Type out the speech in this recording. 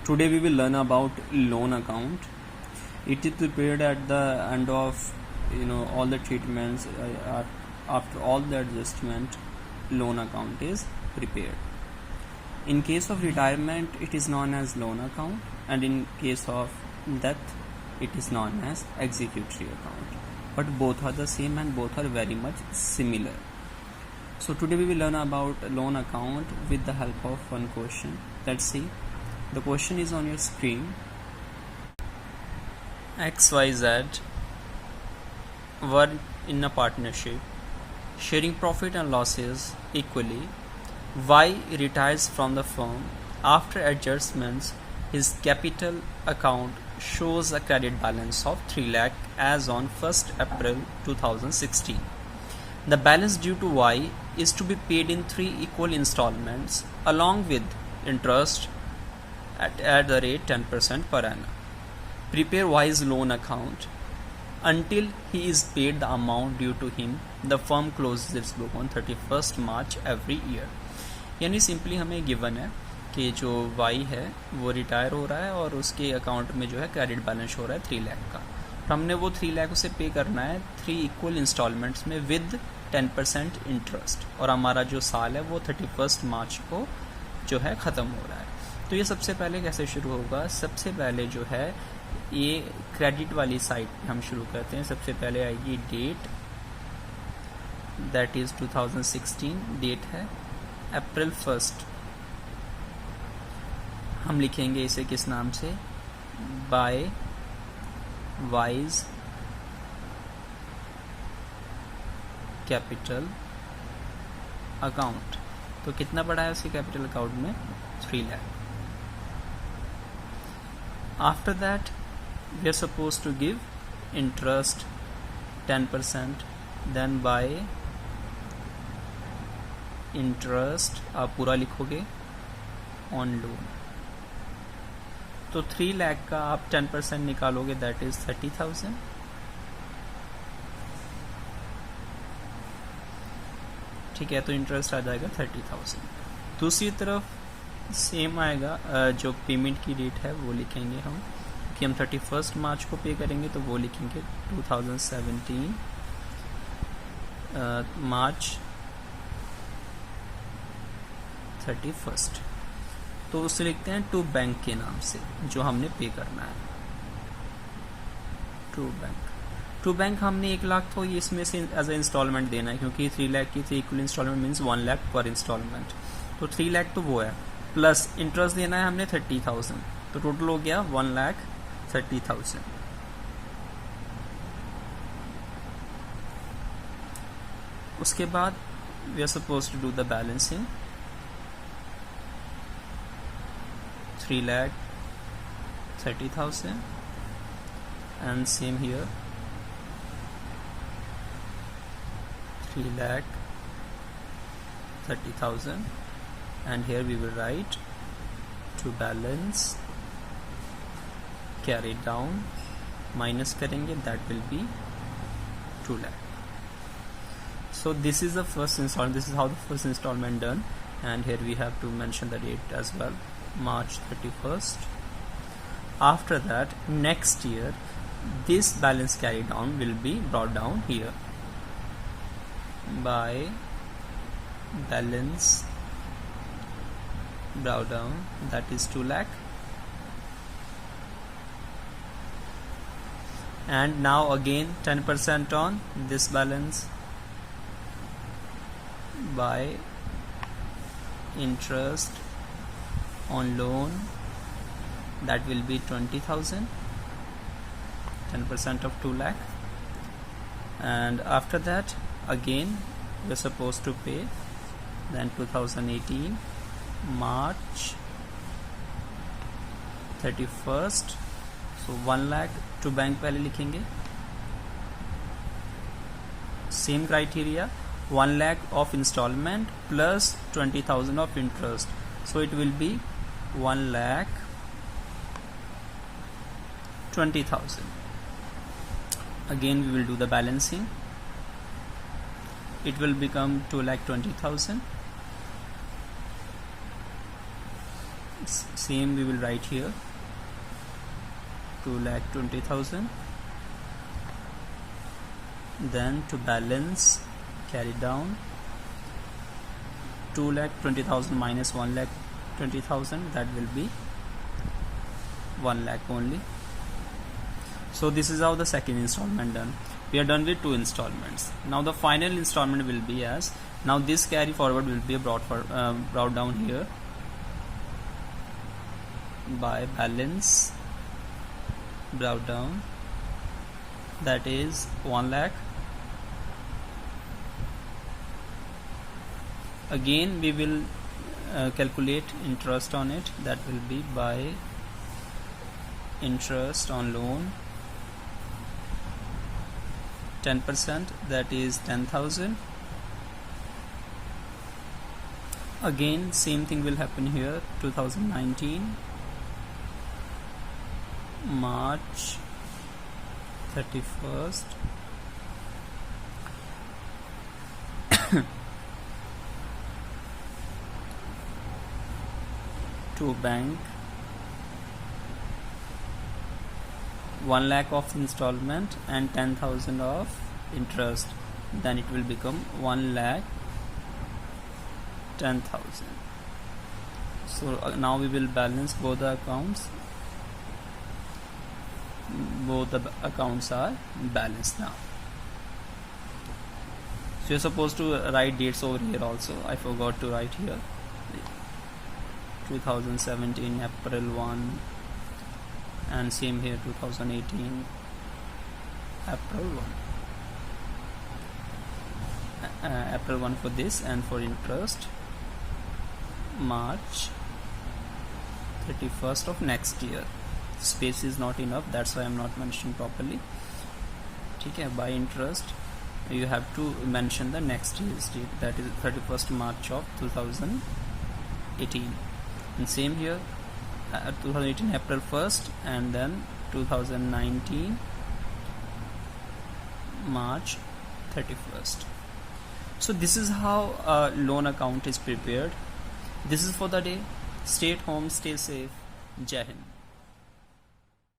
Today we will learn about loan account. It is prepared at the end of all the treatments. After all the adjustment, loan account is prepared. In case of retirement, it is known as loan account, and in case of death, it is known as executory account. But both are the same and both are very much similar. So today we will learn about loan account with the help of one question. Let's see. The question is on your screen. XYZ were in a partnership, sharing profit and losses equally. Y retires from the firm. After adjustments, his capital account shows a credit balance of 3 lakh as on 1st April 2016. The balance due to Y is to be paid in 3 equal installments along with interest at the rate 10% per annum. Prepare Y's loan account. Until he is paid the amount due to him, the firm closes its book on 31st March every year. यानी simply हमें given है कि जो Y है वो retire हो रहा है और उसके अकाउंट में जो है क्रेडिट बैलेंस हो रहा है 3 लाख का, तो हमने वो 3 लाख उसे पे करना है 3 इक्वल इंस्टॉलमेंट्स में विद 10% इंटरेस्ट, और हमारा जो साल है वो 31 मार्च को जो है ख़त्म हो रहा है. तो ये सबसे पहले कैसे शुरू होगा? सबसे पहले जो है ये क्रेडिट वाली साइड पे हम शुरू करते हैं. सबसे पहले आएगी डेट, दैट इज़ 2016 डेट है अप्रैल 1st. हम लिखेंगे इसे किस नाम से? By wise capital account. तो कितना पड़ा है उसके कैपिटल अकाउंट में? 3 lakh. After that, we are supposed to give interest 10%. Then by interest आप पूरा लिखोगे on loan. तो 3 लाख का आप 10% निकालोगे, that is 30,000. ठीक है, तो इंटरेस्ट आ जाएगा 30,000. दूसरी तरफ सेम आएगा, जो पेमेंट की डेट है वो लिखेंगे हम कि हम 31 मार्च को पे करेंगे, तो वो लिखेंगे 2017 मार्च 31. तो उसे लिखते हैं टू बैंक के नाम से जो हमने पे करना है. टू बैंक हमने 1 लाख, तो इसमें से एज ए इंस्टॉलमेंट देना है क्योंकि 3 लाख की 3 इक्वल इंस्टॉलमेंट मीन्स 1 लाख पर इंस्टॉलमेंट. तो 3 लाख तो वो है, प्लस इंटरेस्ट देना है हमने 30,000, तो टोटल हो गया 1,30,000. उसके बाद we are suppose to do the balancing. 3,30,000 and same here 3,30,000, and here we will write to balance carry down minus करेंगे, that will be 2 lakh. So this is the first installment. This is how the first installment done, and here we have to mention the date as well, March 31st. After that, next year this balance carried down will be brought down here by balance brought down, that is 2 lakh. And now again 10% on this balance by interest on loan, that will be 20,000, 10% of 2 lakh. And after that again we're supposed to pay then 2018 March 31st. So 1 lakh to bank पहले लिखेंगे. Same criteria, 1 lakh of installment plus 20,000 of interest, so it will be 1,20,000. Again we will do the balancing. It will become 2,20,000. Same we will write here, 2,20,000. Then to balance, carry down, 2,20,000 minus 1,20,000, that will be 1 lakh only. So this is how the second installment done. We are done with 2 installments. Now the final installment will be as, now this carry forward will be brought down here by balance, brought down, that is 1 lakh. Again we will calculate interest on it, that will be by interest on loan 10%, that is 10,000. Again same thing will happen here, 2019 March 31st to bank, 1 lakh of installment and 10,000 of interest, then it will become 1,10,000. So now we will balance both the accounts. Both the accounts are balanced now. So you're supposed to write dates over here also. I forgot to write here. 2017 April 1, and same here 2018 April 1. April 1 for this, and for interest March 31st of next year. Space is not enough, that's why I'm not mentioning properly. Okay, by interest you have to mention the next year's date, that is 31st March of 2018. And same here, 2018 April 1st, and then 2019 March 31st. So this is how a loan account is prepared. This is for the day. Stay at home, stay safe. Jai Hind.